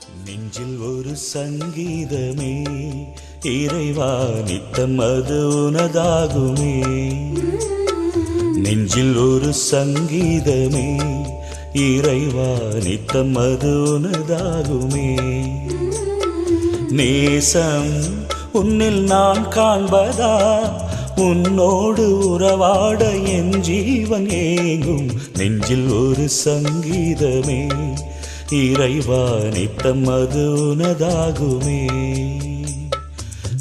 நெஞ்சில் ஒரு சங்கீதமே இறைவா நித்தம் அது உனதாகுமே. நெஞ்சில் ஒரு சங்கீதமே இறைவா நித்தம் அது உனதாகுமே. நேசம் உன்னில் நான் காண்பதா, உன்னோடு உறவாட என் ஜீவன் ஏங்கும். நெஞ்சில் ஒரு சங்கீதமே இறைவா நித்தம் அது உனதாகுமே.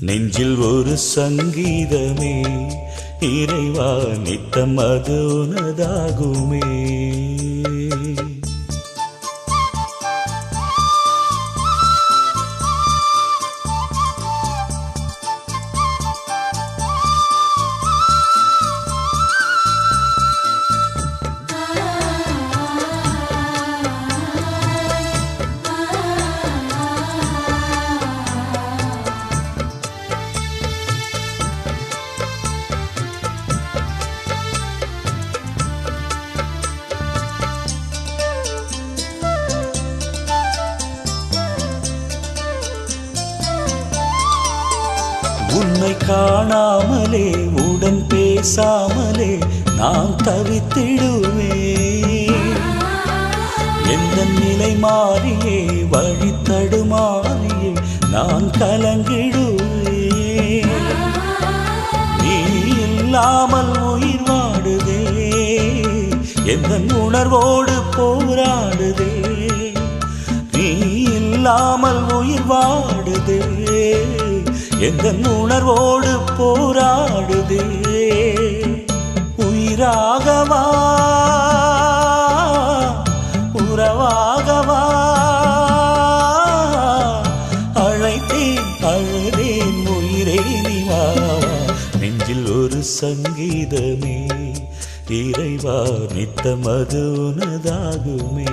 நெஞ்சில் ஒரு சங்கீதமே இறைவா நித்தம் அது உனதாகுமே. உன்னை காணாமலே உடன் பேசாமலே நான் தவித்திடுவேன். எந்த நிலை மாறியே வழி தடுமாறியே நான் கலங்கிடுவேன். நீ இல்லாமல் உயிர் வாடுதே, எந்த உணர்வோடு போராடுதே. நீ இல்லாமல் உயிர் வாடுதே, எந்த உணர்வோடு போராடுதே. உயிராகவா உறவாகவா அழைத்தேன் அழுதேன் உயிரே நீ வா. நெஞ்சில் ஒரு சங்கீதமே இறைவா நித்தம் அது உனதாகுமே.